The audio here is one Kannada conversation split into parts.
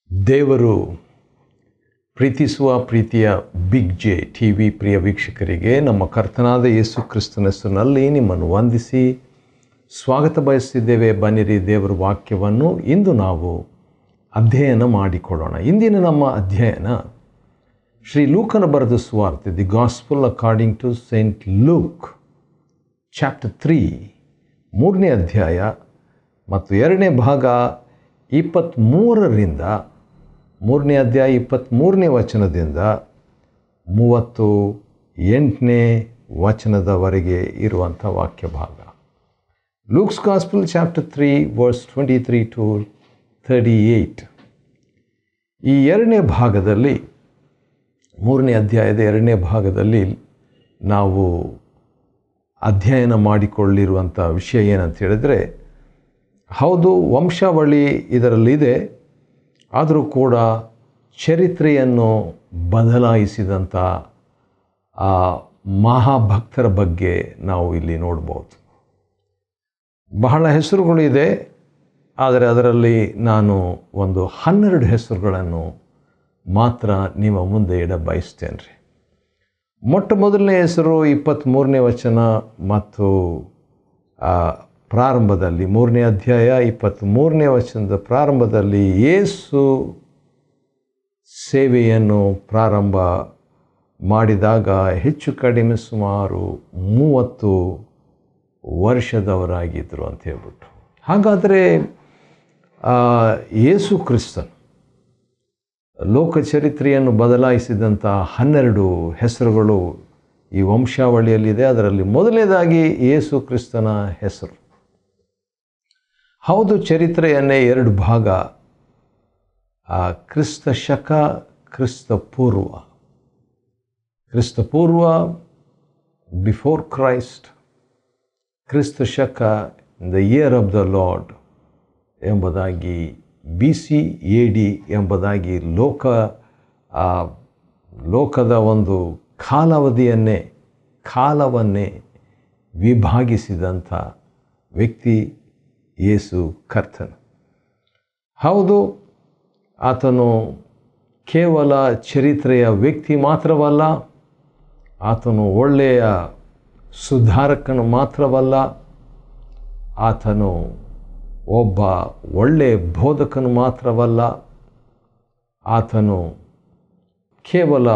ದೇವರು ಪ್ರೀತಿಸುವ ಪ್ರೀತಿಯ ಬಿಗ್ ಜೆ ಟಿ ವಿ ಪ್ರಿಯ ವೀಕ್ಷಕರಿಗೆ ನಮ್ಮ ಕರ್ತನಾದ ಯೇಸು ಕ್ರಿಸ್ತನ ಹೆಸರಿನಲ್ಲಿ ನಿಮ್ಮನ್ನು ವಂದಿಸಿ ಸ್ವಾಗತ ಬಯಸಿದ್ದೇವೆ. ಬನ್ನಿರಿ, ದೇವರ ವಾಕ್ಯವನ್ನು ಇಂದು ನಾವು ಅಧ್ಯಯನ ಮಾಡಿಕೊಳ್ಳೋಣ. ಇಂದಿನ ನಮ್ಮ ಅಧ್ಯಯನ ಶ್ರೀ ಲೂಕನ ಬರೆದ ಸುವಾರ್ತೆ, the gospel according to Saint Luke chapter 3 3ನೇ ಅಧ್ಯಾಯ ಮತ್ತು 2ನೇ ಭಾಗ 23ರಿಂದ 3ನೇ ಅಧ್ಯಾಯ 23ನೇ ವಚನದಿಂದ 38ನೇ ವಚನದವರೆಗೆ ಇರುವಂಥ ವಾಕ್ಯ ಭಾಗ. Luke's gospel chapter 3 verse 23 to 38. ಈ 2ನೇ ಭಾಗದಲ್ಲಿ, 3ನೇ ಅಧ್ಯಾಯದ 2ನೇ ಭಾಗದಲ್ಲಿ ನಾವು ಅಧ್ಯಯನ ಮಾಡಿಕೊಳ್ಳಿರುವಂಥ ವಿಷಯ ಏನಂತ ಹೇಳಿದರೆ, ಹೌದು, ವಂಶಾವಳಿ ಇದರಲ್ಲಿದೆ, ಆದರೂ ಕೂಡ ಚರಿತ್ರೆಯನ್ನು ಬದಲಾಯಿಸಿದಂಥ ಆ ಮಹಾಭಕ್ತರ ಬಗ್ಗೆ ನಾವು ಇಲ್ಲಿ ನೋಡ್ಬೋದು. ಬಹಳ ಹೆಸರುಗಳಿದೆ, ಆದರೆ ಅದರಲ್ಲಿ ನಾನು ಒಂದು 12 ಹೆಸರುಗಳನ್ನು ಮಾತ್ರ ನಿಮ್ಮ ಮುಂದೆ ಇಡ ಬಯಸ್ತೇನೆ ರೀ. ಮೊಟ್ಟ ಮೊದಲನೇ ಹೆಸರು 23ನೇ ವಚನ ಮತ್ತು ಪ್ರಾರಂಭದಲ್ಲಿ, 3ನೇ ಅಧ್ಯಾಯ 23ನೇ ವಚನದ ಪ್ರಾರಂಭದಲ್ಲಿ ಯೇಸು ಸೇವೆಯನ್ನು ಪ್ರಾರಂಭ ಮಾಡಿದಾಗ ಹೆಚ್ಚು ಕಡಿಮೆ ಸುಮಾರು 30 ವರ್ಷದವರಾಗಿದ್ದರು ಅಂತ ಹೇಳ್ಬಿಟ್ಟು. ಹಾಗಾದರೆ ಯೇಸು ಕ್ರಿಸ್ತನು ಲೋಕ ಚರಿತ್ರೆಯನ್ನು ಬದಲಾಯಿಸಿದಂಥ 12 ಹೆಸರುಗಳು ಈ ವಂಶಾವಳಿಯಲ್ಲಿದೆ. ಅದರಲ್ಲಿ ಮೊದಲನೇದಾಗಿ ಯೇಸು ಕ್ರಿಸ್ತನ ಹೆಸರು. ಹೌದು, ಚರಿತ್ರೆಯನ್ನೇ 2 ಭಾಗ, ಕ್ರಿಸ್ತ ಶಕ, ಕ್ರಿಸ್ತ ಪೂರ್ವ. ಕ್ರಿಸ್ತ ಪೂರ್ವ ಬಿಫೋರ್ ಕ್ರೈಸ್ಟ್, ಕ್ರಿಸ್ತ ಶಕ in the year of the lord ಎಂಬುದಾಗಿ, BC AD ಎಂಬುದಾಗಿ ಲೋಕದ ಒಂದು ಕಾಲವನ್ನೇ ವಿಭಾಗಿಸಿದಂಥ ವ್ಯಕ್ತಿ ಯೇಸು ಕರ್ತನು. ಹೌದು, ಆತನು ಕೇವಲ ಚರಿತ್ರೆಯ ವ್ಯಕ್ತಿ ಮಾತ್ರವಲ್ಲ, ಆತನು ಒಳ್ಳೆಯ ಸುಧಾರಕನು ಮಾತ್ರವಲ್ಲ, ಆತನು ಒಬ್ಬ ಒಳ್ಳೆಯ ಬೋಧಕನು ಮಾತ್ರವಲ್ಲ, ಆತನು ಕೇವಲ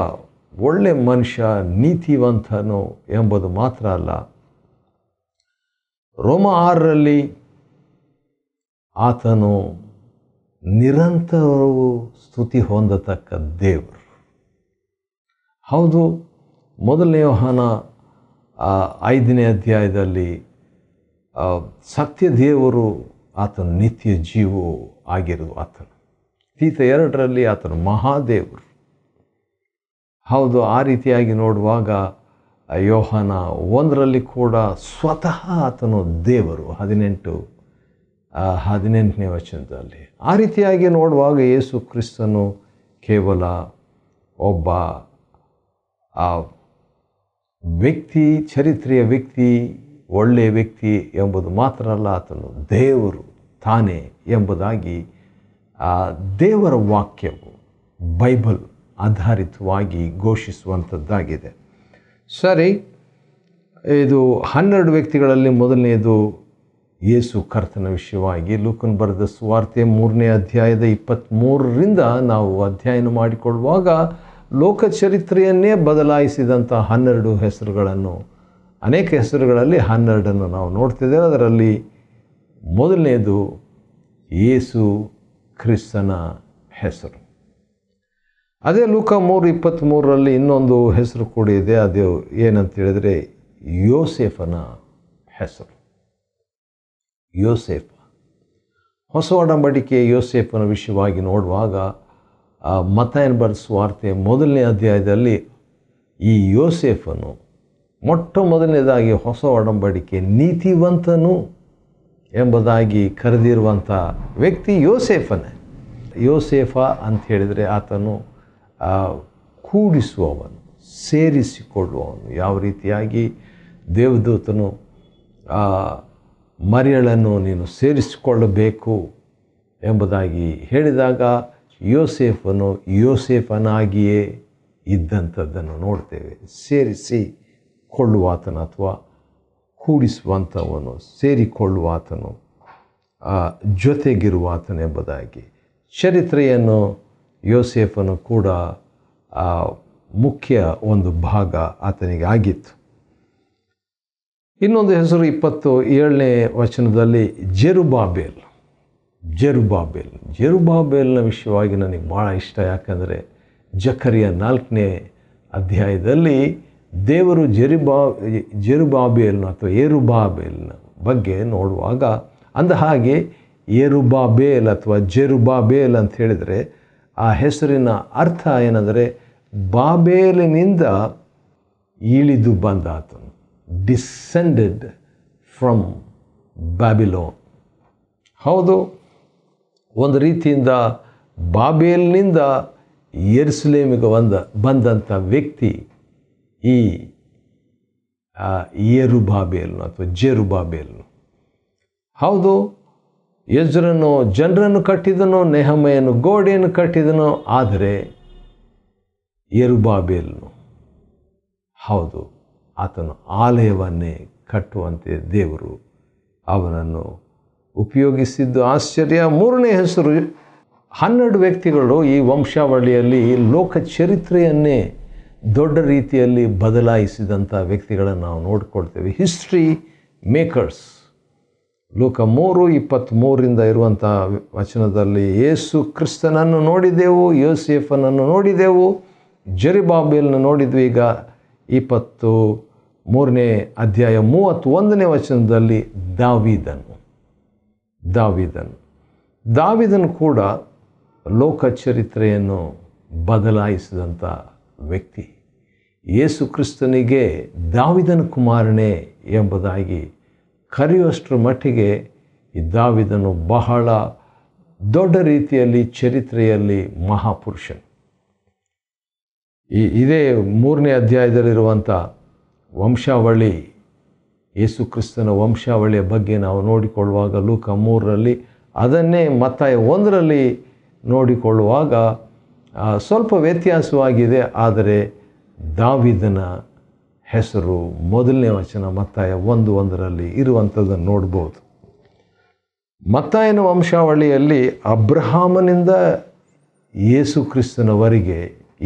ಒಳ್ಳೆ ಮನುಷ್ಯ, ನೀತಿವಂತನು ಎಂಬುದು ಮಾತ್ರ ಅಲ್ಲ. ರೋಮ 6ರಲ್ಲಿ ಆತನು ನಿರಂತರವೂ ಸ್ತುತಿ ಹೊಂದತಕ್ಕ ದೇವರು. ಹೌದು, 1ನೇ ಯೋಹಾನ 5ನೇ ಅಧ್ಯಾಯದಲ್ಲಿ ಸತ್ಯ ದೇವರು, ಆತನು ನಿತ್ಯ ಜೀವವು ಆಗಿರುವುದು ಆತನು. ತೀತ 2ರಲ್ಲಿ ಆತನು ಮಹಾದೇವರು. ಹೌದು, ಆ ರೀತಿಯಾಗಿ ನೋಡುವಾಗ ಯೋಹಾನ 1ರಲ್ಲಿ ಕೂಡ ಸ್ವತಃ ಆತನು ದೇವರು, 18ನೇ ವಚನದಲ್ಲಿ. ಆ ರೀತಿಯಾಗಿ ನೋಡುವಾಗ ಯೇಸು ಕ್ರಿಸ್ತನು ಕೇವಲ ಒಬ್ಬ ವ್ಯಕ್ತಿ, ಚರಿತ್ರೆಯ ವ್ಯಕ್ತಿ, ಒಳ್ಳೆಯ ವ್ಯಕ್ತಿ ಎಂಬುದು ಮಾತ್ರ ಅಲ್ಲ, ಆತನು ದೇವರು ತಾನೇ ಎಂಬುದಾಗಿ ದೇವರ ವಾಕ್ಯವು ಬೈಬಲ್ ಆಧಾರಿತವಾಗಿ ಘೋಷಿಸುವಂಥದ್ದಾಗಿದೆ. ಸರಿ, ಇದು 12 ವ್ಯಕ್ತಿಗಳಲ್ಲಿ ಮೊದಲನೆಯದು ಯೇಸು ಕರ್ತನ ವಿಷಯವಾಗಿ ಲೂಕನ ಬರೆದ ಸುವಾರ್ತೆ 3ನೇ ಅಧ್ಯಾಯದ 23ರಿಂದ ನಾವು ಅಧ್ಯಯನ ಮಾಡಿಕೊಳ್ಳುವಾಗ ಲೋಕ ಚರಿತ್ರೆಯನ್ನೇ ಬದಲಾಯಿಸಿದಂಥ 12 ಹೆಸರುಗಳನ್ನು, ಅನೇಕ ಹೆಸರುಗಳಲ್ಲಿ 12 ನಾವು ನೋಡ್ತಿದ್ದೇವೆ. ಅದರಲ್ಲಿ ಮೊದಲನೆಯದು ಯೇಸು ಕ್ರಿಸ್ತನ ಹೆಸರು. ಅದೇ ಲೂಕ 3:23ರಲ್ಲಿ ಇನ್ನೊಂದು ಹೆಸರು ಕೂಡ ಇದೆ. ಅದು ಏನಂತ ಹೇಳಿದರೆ ಯೋಸೇಫನ ಹೆಸರು. ಯೋಸೇಫ, ಹೊಸ ಒಡಂಬಡಿಕೆ ಯೋಸೇಫನ ವಿಷಯವಾಗಿ ನೋಡುವಾಗ ಮತ್ತಾಯನ ಬರೆದ ಸುವಾರ್ತೆ 1ನೇ ಅಧ್ಯಾಯದಲ್ಲಿ ಈ ಯೋಸೇಫನು ಮೊಟ್ಟ ಮೊದಲನೇದಾಗಿ ಹೊಸ ಒಡಂಬಡಿಕೆ ನೀತಿವಂತನು ಎಂಬುದಾಗಿ ಕರೆದಿರುವಂಥ ವ್ಯಕ್ತಿ ಯೋಸೇಫನೇ. ಯೋಸೇಫ ಅಂತ ಹೇಳಿದರೆ ಆತನು ಕೂಡಿಸುವವನು, ಸೇರಿಸಿಕೊಳ್ಳುವವನು. ಯಾವ ರೀತಿಯಾಗಿ ದೇವದೂತನು ಮರಿಯಳನ್ನು ನೀನು ಸೇರಿಸಿಕೊಳ್ಳಬೇಕು ಎಂಬುದಾಗಿ ಹೇಳಿದಾಗ ಯೋಸೇಫನು ಯೋಸೇಫನಾಗಿಯೇ ಇದ್ದಂಥದ್ದನ್ನು ನೋಡ್ತೇವೆ. ಸೇರಿಸಿಕೊಳ್ಳುವಾತನ ಅಥವಾ ಕೂಡಿಸುವಂಥವನು, ಸೇರಿಕೊಳ್ಳುವಾತನು, ಜೊತೆಗಿರುವಾತನೆಂಬುದಾಗಿ ಚರಿತ್ರೆಯನ್ನು ಯೋಸೇಫನು ಕೂಡ ಮುಖ್ಯ ಒಂದು ಭಾಗ ಆತನಿಗೆ ಆಗಿತ್ತು. ಇನ್ನೊಂದು ಹೆಸರು 27ನೇ ವಚನದಲ್ಲಿ ಜೆರುಬ್ಬಾಬೆಲ್ನ ವಿಷಯವಾಗಿ ನನಗೆ ಭಾಳ ಇಷ್ಟ. ಯಾಕಂದರೆ ಜಕರಿಯ 4ನೇ ಅಧ್ಯಾಯದಲ್ಲಿ ದೇವರು ಜೆರುಬ್ಬಾಬೆಲ್ನ ಅಥವಾ ಯೆರುಬ್ಬಾಬೆಲ್ನ ಬಗ್ಗೆ ನೋಡುವಾಗ ಅಂದ ಹಾಗೆ ಯೆರುಬ್ಬಾಬೆಲ್ ಅಥವಾ ಜೆರುಬ್ಬಾಬೆಲ್ ಅಂತ ಹೇಳಿದರೆ ಆ ಹೆಸರಿನ ಅರ್ಥ ಏನೆಂದರೆ ಬಾಬೇಲಿನಿಂದ ಇಳಿದು ಬಂದಾತನು, ಡಿಸೆಂಡೆಡ್ ಫ್ರಮ್ ಬ್ಯಾಬಿಲೋನ್. ಹೌದು, ಒಂದು ರೀತಿಯಿಂದ ಬಾಬೇಲಿನಿಂದ ಯೆರೂಸಲೇಮಿಗೆ ಬಂದಂಥ ವ್ಯಕ್ತಿ ಈ ಯೆರುಬ್ಬಾಬೆಲ್ನು ಅಥವಾ ಜೆರುಬ್ಬಾಬೆಲ್ನು. ಹೌದು, ಎಜ್ರನು ಜನರನ್ನು ಕಟ್ಟಿದನು, ನೆಹಮಯನು ಗೋಡೆಯನ್ನು ಕಟ್ಟಿದನು. ಆದರೆ ಯೆರುಬ್ಬಾಬೆಲ್ನು ಹೌದು, ಆತನು ಆಲಯವನ್ನೇ ಕಟ್ಟುವಂತೆ ದೇವರು ಅವನನ್ನು ಉಪಯೋಗಿಸಿದ್ದು ಆಶ್ಚರ್ಯ. 3ನೇ ಹೆಸರು 12 ವ್ಯಕ್ತಿಗಳು ಈ ವಂಶಾವಳಿಯಲ್ಲಿ ಲೋಕ ಚರಿತ್ರೆಯನ್ನೇ ದೊಡ್ಡ ರೀತಿಯಲ್ಲಿ ಬದಲಾಯಿಸಿದಂಥ ವ್ಯಕ್ತಿಗಳನ್ನು ನಾವು ನೋಡಿಕೊಳ್ತೇವೆ. History makers. ಲೋಕ 3:23 ಇರುವಂಥ ವಚನದಲ್ಲಿ ಯೇಸು ಕ್ರಿಸ್ತನನ್ನು ನೋಡಿದೆವು, ಯೋಸೇಫನನ್ನು ನೋಡಿದೆವು, ಜೆರುಬ್ಬಾಬೆಲ್ನ ನೋಡಿದ್ವಿ. ಈಗ 23ನೇ ಅಧ್ಯಾಯ 31ನೇ ವಚನದಲ್ಲಿ ದಾವೀದನು ಕೂಡ ಲೋಕ ಚರಿತ್ರೆಯನ್ನು ಬದಲಾಯಿಸಿದಂಥ ವ್ಯಕ್ತಿ. ಯೇಸು ಕ್ರಿಸ್ತನಿಗೆ ದಾವೀದನ ಕುಮಾರನೇ ಎಂಬುದಾಗಿ ಕರೆಯುವಷ್ಟರ ಮಟ್ಟಿಗೆ ಈ ದಾವೀದನು ಬಹಳ ದೊಡ್ಡ ರೀತಿಯಲ್ಲಿ ಚರಿತ್ರೆಯಲ್ಲಿ ಮಹಾಪುರುಷನು. ಇದೇ 3ನೇ ಅಧ್ಯಾಯದಲ್ಲಿರುವಂಥ ವಂಶಾವಳಿ, ಯೇಸು ಕ್ರಿಸ್ತನ ವಂಶಾವಳಿಯ ಬಗ್ಗೆ ನಾವು ನೋಡಿಕೊಳ್ಳುವಾಗ ಲೂಕ 3ರಲ್ಲಿ ಅದನ್ನೇ ಮತ್ತಾಯ 1ರಲ್ಲಿ ನೋಡಿಕೊಳ್ಳುವಾಗ ಸ್ವಲ್ಪ ವ್ಯತ್ಯಾಸವಾಗಿದೆ. ಆದರೆ ದಾವೀದನ ಹೆಸರು 1ನೇ ವಚನ ಮತ್ತಾಯ 1:1ರಲ್ಲಿ ಇರುವಂಥದ್ದನ್ನು ನೋಡ್ಬೋದು. ಮತ್ತಾಯನ ವಂಶಾವಳಿಯಲ್ಲಿ ಅಬ್ರಹಾಮನಿಂದ ಯೇಸು ಕ್ರಿಸ್ತನವರೆಗೆ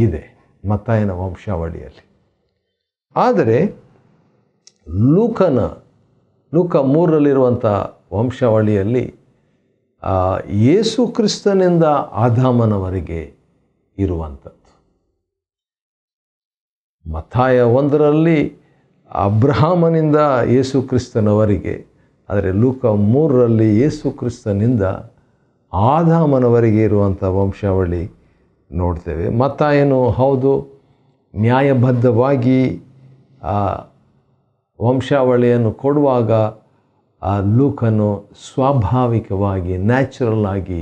ಇದೆ ಮತ್ತಾಯನ ವಂಶಾವಳಿಯಲ್ಲಿ. ಆದರೆ ಲೂಕ 3ರಲ್ಲಿರುವಂಥ ವಂಶಾವಳಿಯಲ್ಲಿ ಯೇಸು ಕ್ರಿಸ್ತನಿಂದ ಆದಾಮನವರೆಗೆ ಇರುವಂಥದ್ದು. ಮತ್ತಾಯ 1ರಲ್ಲಿ ಅಬ್ರಹಾಮನಿಂದ ಯೇಸು ಕ್ರಿಸ್ತನವರೆಗೆ, ಆದರೆ ಲೂಕ 3ರಲ್ಲಿ ಯೇಸು ಕ್ರಿಸ್ತನಿಂದ ಆದಾಮನವರೆಗೆ ಇರುವಂಥ ವಂಶಾವಳಿ ನೋಡ್ತೇವೆ. ಮತ್ತಾಯನು ಹೌದು ನ್ಯಾಯಬದ್ಧವಾಗಿ ವಂಶಾವಳಿಯನ್ನು ಕೊಡುವಾಗ ಲೂಕನು ಸ್ವಾಭಾವಿಕವಾಗಿ ನ್ಯಾಚುರಲ್ ಆಗಿ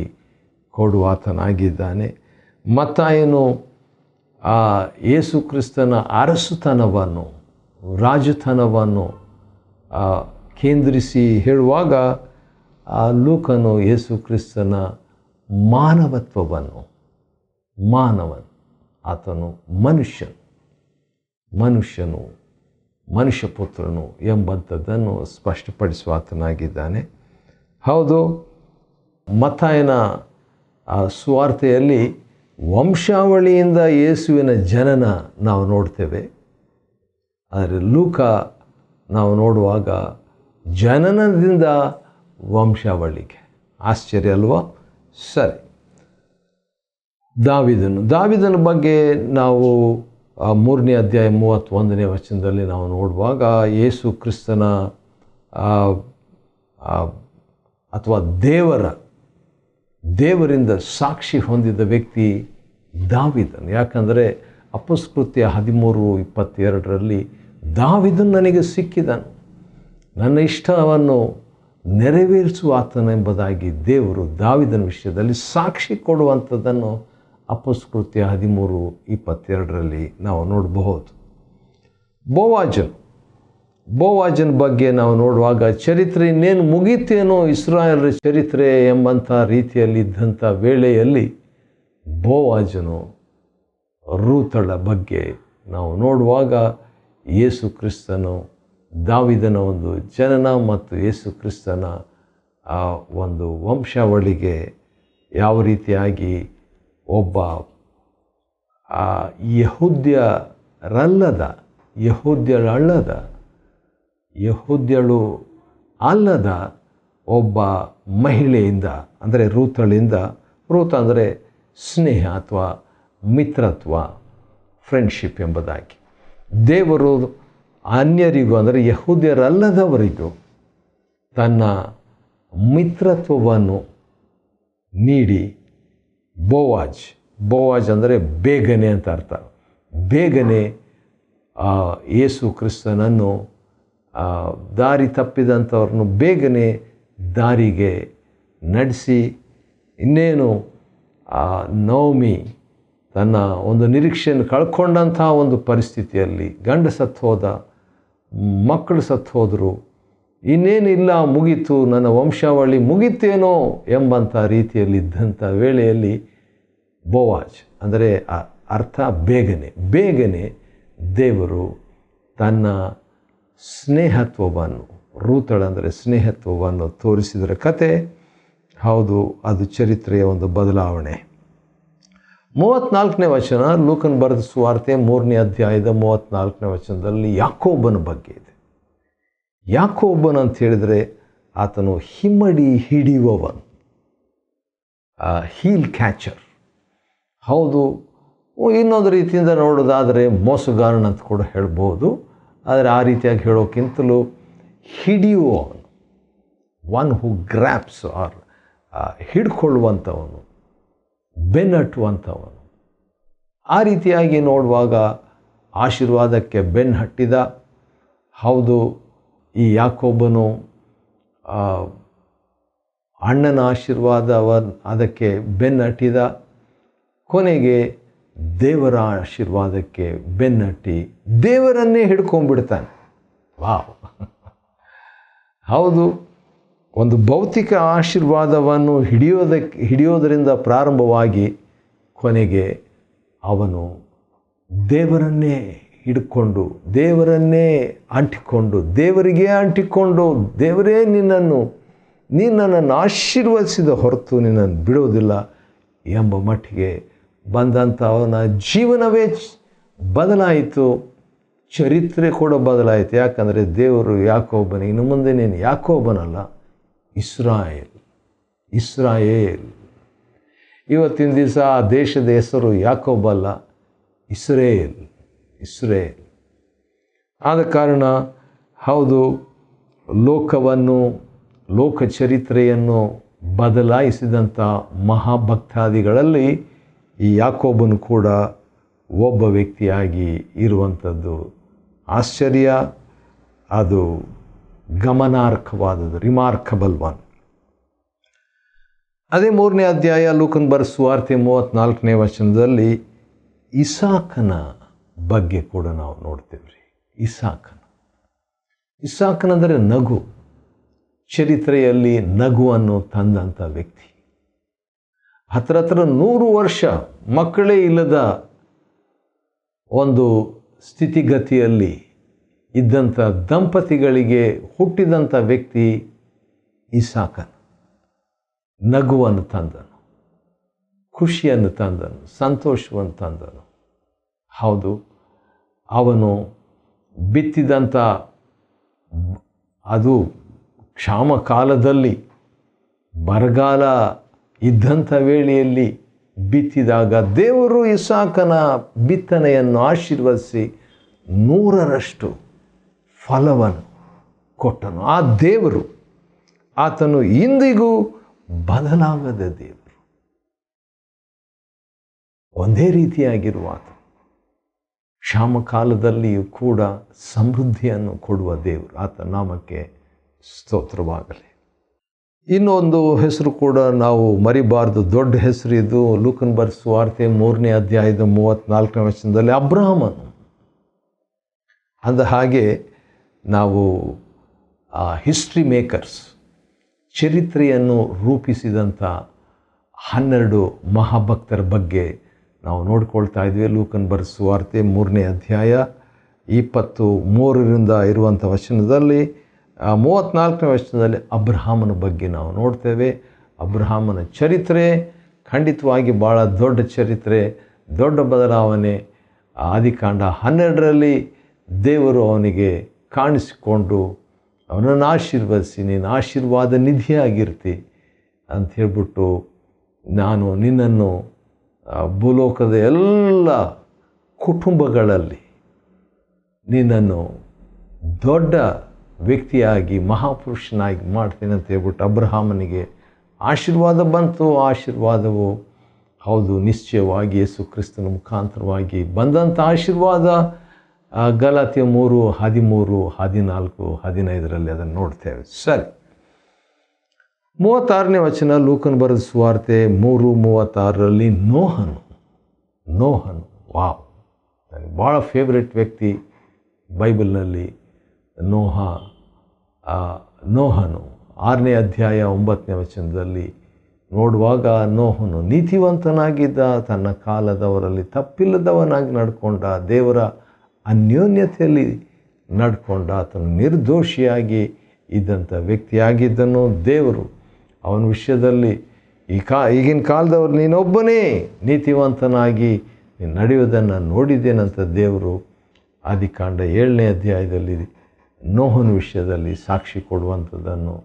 ಕೊಡುವಾತನಾಗಿದ್ದಾನೆ. ಮತ್ತಾಯನು ಯೇಸು ಕ್ರಿಸ್ತನ ಅರಸುತನವನ್ನು, ರಾಜತನವನ್ನು ಕೇಂದ್ರಿಸಿ ಹೇಳುವಾಗ ಲೂಕನು ಯೇಸು ಕ್ರಿಸ್ತನ ಮಾನವತ್ವವನ್ನು, ಆತನು ಮನುಷ್ಯನು ಮನುಷ್ಯಪುತ್ರನು ಎಂಬಂಥದ್ದನ್ನು ಸ್ಪಷ್ಟಪಡಿಸುವಾತನಾಗಿದ್ದಾನೆ. ಹೌದು, ಮತ್ತಾಯನ ಸುವಾರ್ತೆಯಲ್ಲಿ ವಂಶಾವಳಿಯಿಂದ ಯೇಸುವಿನ ಜನನ ನಾವು ನೋಡ್ತೇವೆ. ಆದರೆ ಲೂಕ ನಾವು ನೋಡುವಾಗ ಜನನದಿಂದ ವಂಶಾವಳಿಗೆ. ಆಶ್ಚರ್ಯ ಅಲ್ವಾ? ಸರಿ, ದಾವೀದನ ಬಗ್ಗೆ ನಾವು 3ನೇ ಅಧ್ಯಾಯ 31ನೇ ವಚನದಲ್ಲಿ ನಾವು ನೋಡುವಾಗ ಯೇಸು ಕ್ರಿಸ್ತನ ಅಥವಾ ದೇವರಿಂದ ಸಾಕ್ಷಿ ಹೊಂದಿದ ವ್ಯಕ್ತಿ ದಾವೀದನು. ಯಾಕಂದರೆ ಅಪೊಸ್ತಲಕೃತ್ಯ 13:22ರಲ್ಲಿ ದಾವೀದನು ನನಗೆ ಸಿಕ್ಕಿದನು, ನನ್ನ ಇಷ್ಟವನ್ನು ನೆರವೇರಿಸುವ ಆತನೆಂಬುದಾಗಿ ದೇವರು ದಾವೀದನ ವಿಷಯದಲ್ಲಿ ಸಾಕ್ಷಿ ಕೊಡುವಂಥದ್ದನ್ನು ಅಪೊಸ್ತಲಕೃತ್ಯ 13:22ರಲ್ಲಿ ನಾವು ನೋಡಬಹುದು. ಬೋವಾಜನ ಬಗ್ಗೆ ನಾವು ನೋಡುವಾಗ ಚರಿತ್ರೆ ಇನ್ನೇನು ಮುಗೀತೇನೋ ಇಸ್ರಾಯೇಲರ ಚರಿತ್ರೆ ಎಂಬಂಥ ರೀತಿಯಲ್ಲಿ ಇದ್ದಂಥ ವೇಳೆಯಲ್ಲಿ ಬೋವಾಜನು ರೂತಳ ಬಗ್ಗೆ ನಾವು ನೋಡುವಾಗ ಯೇಸು ಕ್ರಿಸ್ತನು ದಾವಿದನ ಒಂದು ಜನನ ಮತ್ತು ಯೇಸು ಕ್ರಿಸ್ತನ ಆ ಒಂದು ವಂಶಾವಳಿಗೆ ಯಾವ ರೀತಿಯಾಗಿ ಒಬ್ಬ ಯಹೂದ್ಯಳು ಅಲ್ಲದ ಒಬ್ಬ ಮಹಿಳೆಯಿಂದ, ಅಂದರೆ ರೂತಳಿಂದ, ರೂತ ಅಂದರೆ ಸ್ನೇಹ ಅಥವಾ ಮಿತ್ರತ್ವ, ಫ್ರೆಂಡ್ಶಿಪ್ ಎಂಬುದಾಗಿ, ದೇವರು ಅನ್ಯರಿಗೂ ಅಂದರೆ ಯಹೂದ್ಯರಲ್ಲದವರಿಗೂ ತನ್ನ ಮಿತ್ರತ್ವವನ್ನು ನೀಡಿ ಬೋವಾಜ್ ಅಂದರೆ ಬೇಗನೆ ಅಂತ ಅರ್ಥ. ಬೇಗನೆ ಯೇಸು ಕ್ರಿಸ್ತನನ್ನು ದಾರಿ ತಪ್ಪಿದಂಥವ್ರನ್ನು ಬೇಗನೆ ದಾರಿಗೆ ನಡೆಸಿ, ಇನ್ನೇನು ನವಮಿ ತನ್ನ ಒಂದು ನಿರೀಕ್ಷೆಯನ್ನು ಕಳ್ಕೊಂಡಂಥ ಒಂದು ಪರಿಸ್ಥಿತಿಯಲ್ಲಿ ಗಂಡ ಸತ್ತು ಹೋದ, ಮಕ್ಕಳು ಸತ್ತು ಹೋದರು, ಇನ್ನೇನಿಲ್ಲ ಮುಗೀತು, ನನ್ನ ವಂಶಾವಳಿ ಮುಗಿತೇನೋ ಎಂಬಂಥ ರೀತಿಯಲ್ಲಿದ್ದಂಥ ವೇಳೆಯಲ್ಲಿ ಬೋವಾಜ್ ಅಂದರೆ ಅರ್ಥ ಬೇಗನೆ ದೇವರು ತನ್ನ ಸ್ನೇಹತ್ವವನ್ನು, ರೂತಳಂದರೆ ಸ್ನೇಹತ್ವವನ್ನು ತೋರಿಸಿದರ ಕತೆ. ಹೌದು, ಅದು ಚರಿತ್ರೆಯ ಒಂದು ಬದಲಾವಣೆ. 34ನೇ ವಚನ, ಲೂಕನ್ ಬರೆದ ಸುವಾರ್ತೆ 3ನೇ ಅಧ್ಯಾಯದ 34ನೇ ವಚನದಲ್ಲಿ ಯಾಕೋಬನ ಬಗ್ಗೆ ಇದೆ. ಯಾಕೋಬನ್ ಅಂತ ಹೇಳಿದರೆ ಆತನು ಹಿಮ್ಮಡಿ ಹಿಡಿಯುವವನು, ಹೀಲ್ ಕ್ಯಾಚರ್. ಹೌದು, ಇನ್ನೊಂದು ರೀತಿಯಿಂದ ನೋಡೋದಾದರೆ ಮೋಸಗಾರನಂತ ಕೂಡ ಹೇಳ್ಬೋದು. ಆದರೆ ಆ ರೀತಿಯಾಗಿ ಹೇಳೋಕ್ಕಿಂತಲೂ ಹಿಡಿಯುವವನು, ಒನ್ ಹೂ ಗ್ರ್ಯಾಪ್ಸ್ ಆರ್ ಹಿಡ್ಕೊಳ್ಳುವಂಥವನು, ಬೆನ್ನಟ್ಟುವಂಥವನು. ಆ ರೀತಿಯಾಗಿ ನೋಡುವಾಗ ಆಶೀರ್ವಾದಕ್ಕೆ ಬೆನ್ನು ಹಟ್ಟಿದ. ಹೌದು, ಈ ಯಾಕೋಬನು ಅಣ್ಣನ ಅದಕ್ಕೆ ಬೆನ್ನಟ್ಟಿದ. ಕೊನೆಗೆ ದೇವರ ಆಶೀರ್ವಾದಕ್ಕೆ ಬೆನ್ನಟ್ಟಿ ದೇವರನ್ನೇ ಹಿಡ್ಕೊಂಡ್ಬಿಡ್ತಾನೆ. ವಾವ್! ಹೌದು, ಒಂದು ಭೌತಿಕ ಆಶೀರ್ವಾದವನ್ನು ಹಿಡಿಯೋದರಿಂದ ಪ್ರಾರಂಭವಾಗಿ ಕೊನೆಗೆ ಅವನು ದೇವರನ್ನೇ ಹಿಡ್ಕೊಂಡು, ದೇವರನ್ನೇ ಅಂಟಿಕೊಂಡು, ದೇವರಿಗೆ ಅಂಟಿಕೊಂಡು, ದೇವರೇ ನನ್ನನ್ನು ಆಶೀರ್ವದಿಸಿದ ಹೊರತು ನಿನ್ನನ್ನು ಬಿಡೋದಿಲ್ಲ ಎಂಬ ಮಟ್ಟಿಗೆ ಬಂದಂಥ ಅವನ ಜೀವನವೇ ಬದಲಾಯಿತು, ಚರಿತ್ರೆ ಕೂಡ ಬದಲಾಯಿತು. ಯಾಕಂದರೆ ದೇವರು ಯಾಕೋಬನ, ಇನ್ನು ಮುಂದೆ ನೀನು ಯಾಕೋಬನಲ್ಲ, ಇಸ್ರಾಯೇಲ್. ಇವತ್ತಿನ ದಿವಸ ಆ ದೇಶದ ಹೆಸರು ಯಾಕೋಬಲ್ಲ, ಇಸ್ರೇಲ್. ಆದ ಕಾರಣ ಹೌದು, ಲೋಕ ಚರಿತ್ರೆಯನ್ನು ಬದಲಾಯಿಸಿದಂಥ ಮಹಾಭಕ್ತಾದಿಗಳಲ್ಲಿ ಈ ಯಾಕೋಬನು ಕೂಡ ಒಬ್ಬ ವ್ಯಕ್ತಿಯಾಗಿ ಇರುವಂಥದ್ದು ಆಶ್ಚರ್ಯ. ಅದು ಗಮನಾರ್ಹವಾದದ್ದು, ರಿಮಾರ್ಕಬಲ್ ಒನ್. ಅದೇ 3ನೇ ಅಧ್ಯಾಯ ಲೂಕನ್ ಬರೆದ ಸುವಾರ್ತೆ 34ನೇ ವಚನದಲ್ಲಿ ಇಸಾಕನ ಬಗ್ಗೆ ಕೂಡ ನಾವು ನೋಡ್ತೇವೆ ರೀ. ಇಸಾಕನಂದರೆ ನಗು, ಚರಿತ್ರೆಯಲ್ಲಿ ನಗುವನ್ನು ತಂದಂಥ ವ್ಯಕ್ತಿ. ಹತ್ರ 100 ವರ್ಷ ಮಕ್ಕಳೇ ಇಲ್ಲದ ಒಂದು ಸ್ಥಿತಿಗತಿಯಲ್ಲಿ ಇದ್ದಂಥ ದಂಪತಿಗಳಿಗೆ ಹುಟ್ಟಿದಂಥ ವ್ಯಕ್ತಿ ಇಸಾಕನ್. ನಗುವನ್ನು ತಂದನು, ಖುಷಿಯನ್ನು ತಂದನು, ಸಂತೋಷವನ್ನು ತಂದನು. ಹೌದು, ಅವನು ಬಿತ್ತಿದಂಥ, ಅದು ಕ್ಷಾಮ ಕಾಲದಲ್ಲಿ ಬರಗಾಲ ಇದ್ದಂಥ ವೇಳೆಯಲ್ಲಿ ಬಿತ್ತಿದಾಗ ದೇವರು ಇಸಾಕನ ಬಿತ್ತನೆಯನ್ನು ಆಶೀರ್ವದಿಸಿ 100ರಷ್ಟು ಫಲವನ್ನು ಕೊಟ್ಟನು. ಆ ದೇವರು, ಆತನು ಇಂದಿಗೂ ಬದಲಾಗದ ದೇವರು, ಒಂದೇ ರೀತಿಯಾಗಿರುವ ಆತ ಕ್ಷಾಮ ಕಾಲದಲ್ಲಿಯೂ ಕೂಡ ಸಮೃದ್ಧಿಯನ್ನು ಕೊಡುವ ದೇವರು. ಆತ ನಾಮಕ್ಕೆ ಸ್ತೋತ್ರವಾಗಲಿ. ಇನ್ನೊಂದು ಹೆಸರು ಕೂಡ ನಾವು ಮರಿಬಾರ್ದು, ದೊಡ್ಡ ಹೆಸರು ಇದು. ಲೂಕನ್ ಬರೆದ ಸುವಾರ್ತೆ 3ನೇ ಅಧ್ಯಾಯದ 34ನೇ ವಚನದಲ್ಲಿ ಅಬ್ರಹಾಮನು. ಅಂದ ಹಾಗೆ ನಾವು ಹಿಸ್ಟ್ರಿ ಮೇಕರ್ಸ್, ಚರಿತ್ರೆಯನ್ನು ರೂಪಿಸಿದಂಥ 12 ಮಹಾಭಕ್ತರ ಬಗ್ಗೆ ನಾವು ನೋಡ್ಕೊಳ್ತಾ ಇದ್ವಿ. ಲೂಕನ ಬರೆದ ಸುವಾರ್ತೆ 3ನೇ ಅಧ್ಯಾಯ 23ರಿಂದ ಇರುವಂಥ ವಚನದಲ್ಲಿ 34ನೇ ವಚನದಲ್ಲಿ ಅಬ್ರಹಾಮನ ಬಗ್ಗೆ ನಾವು ನೋಡ್ತೇವೆ. ಅಬ್ರಹಾಮನ ಚರಿತ್ರೆ ಖಂಡಿತವಾಗಿ ಭಾಳ ದೊಡ್ಡ ಚರಿತ್ರೆ, ದೊಡ್ಡ ಬದಲಾವಣೆ. ಆದಿಕಾಂಡ 12ರಲ್ಲಿ ದೇವರು ಅವನಿಗೆ ಕಾಣಿಸಿಕೊಂಡು ಅವನನ್ನು ಆಶೀರ್ವದಿಸಿ, ನೀನು ಆಶೀರ್ವಾದ ನಿಧಿಯಾಗಿರ್ತಿ ಅಂತ ಹೇಳ್ಬಿಟ್ಟು, ನಾನು ನಿನ್ನನ್ನು ಭೂಲೋಕದ ಎಲ್ಲ ಕುಟುಂಬಗಳಲ್ಲಿ ನಿನ್ನನ್ನು ದೊಡ್ಡ ವ್ಯಕ್ತಿಯಾಗಿ ಮಹಾಪುರುಷನಾಗಿ ಮಾಡ್ತೀನಿ ಅಂತ ಹೇಳ್ಬಿಟ್ಟು ಅಬ್ರಹಾಮನಿಗೆ ಆಶೀರ್ವಾದ ಬಂತು. ಆಶೀರ್ವಾದವು ಹೌದು ನಿಶ್ಚಯವಾಗಿ ಯೇಸು ಕ್ರಿಸ್ತನ ಮುಖಾಂತರವಾಗಿ ಬಂದಂಥ ಆಶೀರ್ವಾದ. ಗಲಾತ್ಯ 3, 13, 14, 15ರಲ್ಲಿ ಅದನ್ನು ನೋಡ್ತೇವೆ. ಸರಿ, 36ನೇ ವಚನ ಲೂಕನ ಬರೆದ ಸುವಾರ್ತೆ 3:36ರಲ್ಲಿ ನೋಹನು ವಾವ್, ನನಗೆ ಭಾಳ ಫೇವ್ರೆಟ್ ವ್ಯಕ್ತಿ ಬೈಬಲ್ನಲ್ಲಿ ನೋಹನು. 6ನೇ ಅಧ್ಯಾಯ 9ನೇ ವಚನದಲ್ಲಿ ನೋಡುವಾಗ ನೋಹನು ನೀತಿವಂತನಾಗಿದ್ದ, ತನ್ನ ಕಾಲದವರಲ್ಲಿ ತಪ್ಪಿಲ್ಲದವನಾಗಿ ನಡ್ಕೊಂಡ, ದೇವರ ಅನ್ಯೋನ್ಯತೆಯಲ್ಲಿ ನಡ್ಕೊಂಡ, ಆತನು ನಿರ್ದೋಷಿಯಾಗಿ ಇದ್ದಂಥ ವ್ಯಕ್ತಿಯಾಗಿದ್ದನು. ದೇವರು ಅವನ ವಿಷಯದಲ್ಲಿ ಈಗಿನ ಕಾಲದವರು ನೀನೊಬ್ಬನೇ ನೀತಿವಂತನಾಗಿ ನೀನು ನಡೆಯೋದನ್ನು ನೋಡಿದ್ದೇನಂತ ದೇವರು ಆದಿಕಾಂಡ 7ನೇ ಅಧ್ಯಾಯದಲ್ಲಿ ನೋಹನ ವಿಷಯದಲ್ಲಿ ಸಾಕ್ಷಿ ಕೊಡುವಂಥದ್ದನ್ನು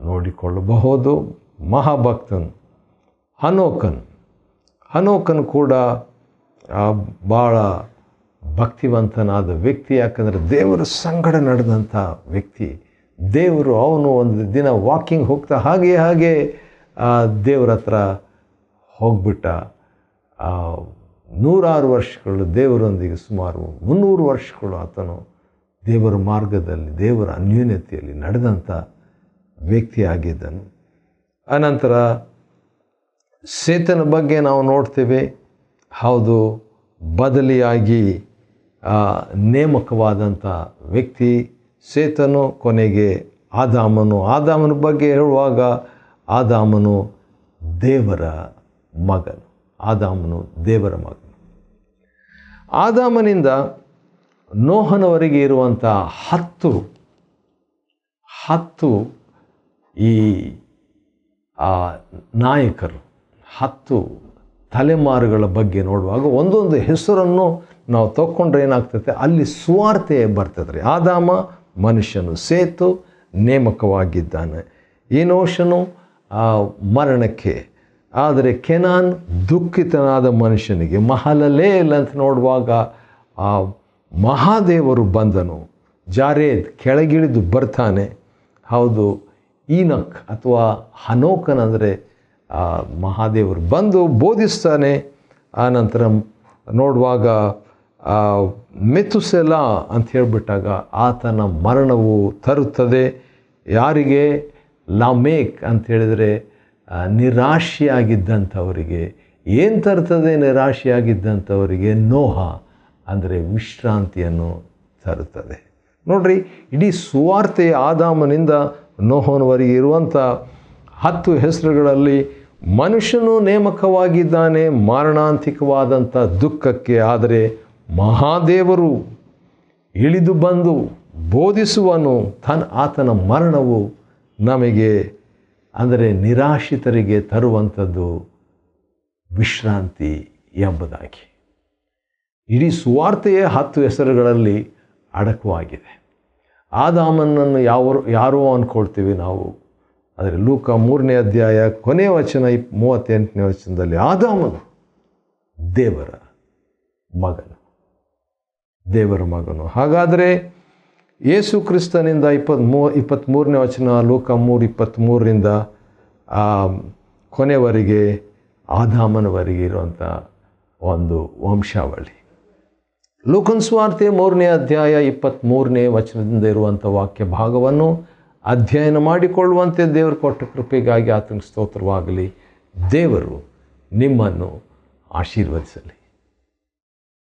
ನೋಡಿಕೊಳ್ಳಬಹುದು. ಮಹಾಭಕ್ತನು ಹನೋಕನು ಕೂಡ ಭಾಳ ಭಕ್ತಿವಂತನಾದ ವ್ಯಕ್ತಿ. ಯಾಕಂದರೆ ದೇವರ ಸಂಗಡ ನಡೆದಂಥ ವ್ಯಕ್ತಿ. ದೇವರು ಅವನು ಒಂದು ದಿನ ವಾಕಿಂಗ್ ಹೋಗ್ತಾ ಹಾಗೆ ದೇವರ ಹತ್ರ ಹೋಗ್ಬಿಟ್ಟ. 106 ವರ್ಷಗಳು ದೇವರೊಂದಿಗೆ, ಸುಮಾರು 300 ವರ್ಷಗಳು ಆತನು ದೇವರ ಮಾರ್ಗದಲ್ಲಿ, ದೇವರ ಅನ್ಯೋನ್ಯತೆಯಲ್ಲಿ ನಡೆದಂಥ ವ್ಯಕ್ತಿಯಾಗಿದ್ದನು. ಅನಂತರ ಸೇತನ ಬಗ್ಗೆ ನಾವು ನೋಡ್ತೇವೆ. ಹೌದು, ಬದಲಿಯಾಗಿ ನೇಮಕವಾದಂಥ ವ್ಯಕ್ತಿ ಸೇತನು. ಕೊನೆಗೆ ಆದಾಮನ ಬಗ್ಗೆ ಹೇಳುವಾಗ ಆದಾಮನು ದೇವರ ಮಗನು. ಆದಾಮನಿಂದ ನೋಹನವರೆಗೆ ಇರುವಂಥ 10 ಈ ನಾಯಕರು, 10 ತಲೆಮಾರುಗಳ ಬಗ್ಗೆ ನೋಡುವಾಗ ಒಂದೊಂದು ಹೆಸರನ್ನು ನಾವು ತಗೊಂಡ್ರೆ ಏನಾಗ್ತದೆ, ಅಲ್ಲಿ ಸುವಾರ್ತೆ ಬರ್ತದೆ ರೀ. ಆದಾಮ ಮನುಷ್ಯನು, ಸೇತು ನೇಮಕವಾಗಿದ್ದಾನೆ, ಏನೋಷನು ಮರಣಕ್ಕೆ, ಆದರೆ ಕೆನಾನ್ ದುಃಖಿತನಾದ ಮನುಷ್ಯನಿಗೆ, ಮಹಲಲೇಲ್ ಅಂತ ನೋಡುವಾಗ ಆ ಮಹಾದೇವರು ಬಂದನು. ಜಾರೇದ್ ಕೆಳಗಿಳಿದು ಬರ್ತಾನೆ. ಹೌದು, ಈನಕ್ ಅಥವಾ ಹನೋಕನ್ ಅಂದರೆ ಮಹಾದೇವರು ಬಂದು ಬೋಧಿಸ್ತಾನೆ. ಆನಂತರ ನೋಡುವಾಗ ಮೆತುಸೆಲ ಅಂತ ಹೇಳಿಬಿಟ್ಟಾಗ ಆತನ ಮರಣವು ತರುತ್ತದೆ. ಯಾರಿಗೆ? ಲಾಮೇಕ್ ಅಂತ ಹೇಳಿದರೆ ನಿರಾಶೆಯಾಗಿದ್ದಂಥವರಿಗೆ. ಏನು ತರುತ್ತದೆ ನಿರಾಶೆಯಾಗಿದ್ದಂಥವರಿಗೆ? ನೋಹ ಅಂದರೆ ವಿಶ್ರಾಂತಿಯನ್ನು ತರುತ್ತದೆ. ನೋಡ್ರಿ, ಇಡೀ ಸುವಾರ್ತೆಯ ಆದಾಮನಿಂದ ನೋಹನವರೆಗೆ ಇರುವಂಥ 10 ಹೆಸರುಗಳಲ್ಲಿ ಮನುಷ್ಯನು ನೇಮಕವಾಗಿದ್ದಾನೆ ಮಾರಣಾಂತಿಕವಾದಂಥ ದುಃಖಕ್ಕೆ. ಆದರೆ ಮಹಾದೇವರು ಇಳಿದು ಬಂದು ಬೋಧಿಸುವನು. ಆತನ ಮರಣವು ನಮಗೆ, ಅಂದರೆ ನಿರಾಶ್ರಿತರಿಗೆ ತರುವಂಥದ್ದು ವಿಶ್ರಾಂತಿ ಎಂಬುದಾಗಿ. ಇಡೀ ಸುವಾರ್ತೆಯೇ 10 ಹೆಸರುಗಳಲ್ಲಿ ಅಡಕವಾಗಿದೆ. ಆದಾಮನನ್ನು ಯಾರೋ ಅಂದ್ಕೊಳ್ತೀವಿ ನಾವು. ಆದರೆ ಲೂಕ 3ನೇ ಅಧ್ಯಾಯ ಕೊನೆಯ ವಚನ 38ನೇ ವಚನದಲ್ಲಿ ಆದಾಮನು ದೇವರ ಮಗನು. ಹಾಗಾದರೆ ಯೇಸು ಕ್ರಿಸ್ತನಿಂದ 23ನೇ ವಚನ ಲೂಕ 3:23ರಿಂದ ಕೊನೆವರೆಗೆ ಆದಾಮನವರೆಗೆ ಇರುವಂಥ ಒಂದು ವಂಶಾವಳಿ. ಲೂಕನ ಸುವಾರ್ತೆ 3ನೇ ಅಧ್ಯಾಯ 23ನೇ ವಚನದಿಂದ ಇರುವಂಥ ವಾಕ್ಯ ಭಾಗವನ್ನು ಅಧ್ಯಯನ ಮಾಡಿಕೊಳ್ಳುವಂತೆ ದೇವರು ಕೊಟ್ಟ ಕೃಪೆಗಾಗಿ ಆತನಿಗೆ ಸ್ತೋತ್ರವಾಗಲಿ. ದೇವರು ನಿಮ್ಮನ್ನು ಆಶೀರ್ವದಿಸಲಿ.